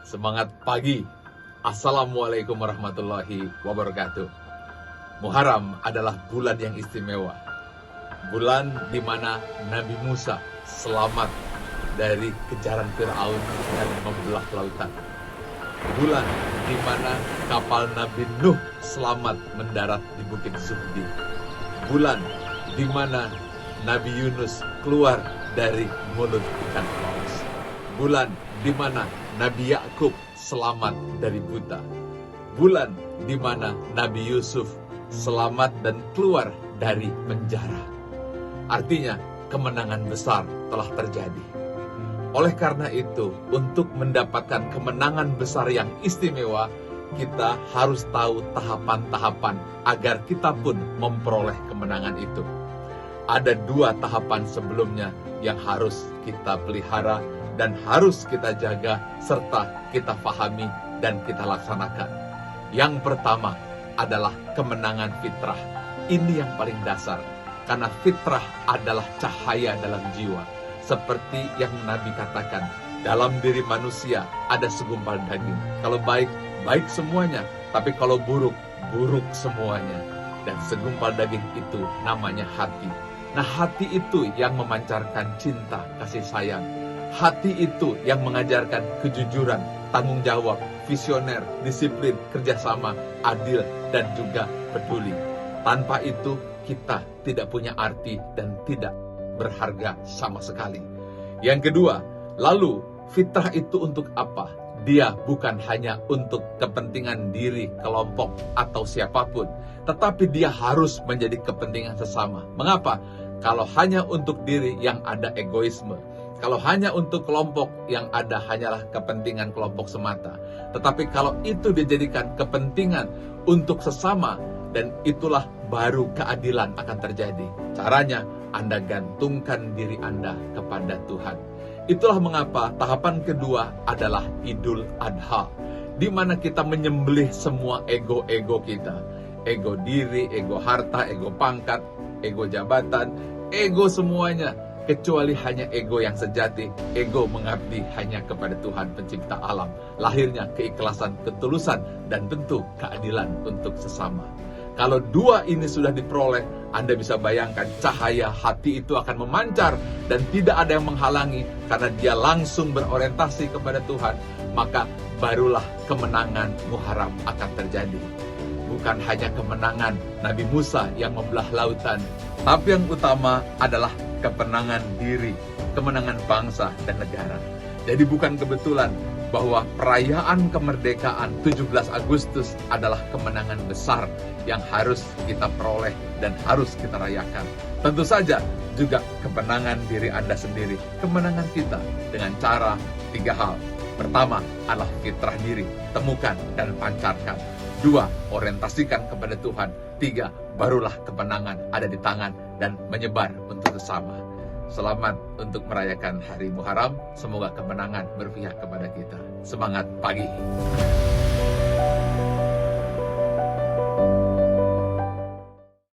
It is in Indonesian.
Semangat pagi. Assalamualaikum warahmatullahi wabarakatuh. Muharram adalah bulan yang istimewa. Bulan di mana Nabi Musa selamat dari kejaran Fir'aun dan membelah lautan. Bulan di mana kapal Nabi Nuh selamat mendarat di Bukit Zuhdi. Bulan di mana Nabi Yunus keluar dari mulut ikan paus. Bulan di mana Nabi Yakub selamat dari buta. Bulan di mana Nabi Yusuf selamat dan keluar dari penjara. Artinya, kemenangan besar telah terjadi. Oleh karena itu, untuk mendapatkan kemenangan besar yang istimewa, kita harus tahu tahapan-tahapan agar kita pun memperoleh kemenangan itu. Ada 2 tahapan sebelumnya yang harus kita pelihara dan harus kita jaga serta kita pahami dan kita laksanakan. Yang pertama adalah kemenangan fitrah. Ini yang paling dasar, karena fitrah adalah cahaya dalam jiwa. Seperti yang Nabi katakan, dalam diri manusia ada segumpal daging. Kalau baik, baik semuanya. Tapi kalau buruk, buruk semuanya. Dan segumpal daging itu namanya hati. Nah, hati itu yang memancarkan cinta, kasih sayang. Hati itu yang mengajarkan kejujuran, tanggung jawab, visioner, disiplin, kerjasama, adil, dan juga peduli. Tanpa itu, kita tidak punya arti dan tidak berharga sama sekali. Yang kedua, lalu fitrah itu untuk apa? Dia bukan hanya untuk kepentingan diri, kelompok, atau siapapun. Tetapi dia harus menjadi kepentingan sesama. Mengapa? Kalau hanya untuk diri yang ada egoisme. Kalau hanya untuk kelompok yang ada hanyalah kepentingan kelompok semata. Tetapi kalau itu dijadikan kepentingan untuk sesama, dan itulah baru keadilan akan terjadi. Caranya, Anda gantungkan diri Anda kepada Tuhan. Itulah mengapa tahapan kedua adalah Idul Adha, di mana kita menyembelih semua ego-ego kita. Ego diri, ego harta, ego pangkat, ego jabatan, ego semuanya. Kecuali hanya ego yang sejati, ego mengabdi hanya kepada Tuhan pencipta alam. Lahirnya keikhlasan, ketulusan, dan tentu keadilan untuk sesama. Kalau 2 ini sudah diperoleh, Anda bisa bayangkan cahaya hati itu akan memancar dan tidak ada yang menghalangi karena dia langsung berorientasi kepada Tuhan. Maka barulah kemenangan Muharram akan terjadi. Bukan hanya kemenangan Nabi Musa yang membelah lautan, tapi yang utama adalah kemenangan diri, kemenangan bangsa dan negara. Jadi bukan kebetulan bahwa perayaan kemerdekaan 17 Agustus adalah kemenangan besar yang harus kita peroleh dan harus kita rayakan. Tentu saja juga kemenangan diri Anda sendiri, kemenangan kita dengan cara 3 hal. Pertama adalah fitrah diri, temukan dan pancarkan. 2, orientasikan kepada Tuhan. 3, barulah kemenangan ada di tangan dan menyebar untuk sesama. Selamat untuk merayakan hari Muharram. Semoga kemenangan berpihak kepada kita. Semangat pagi.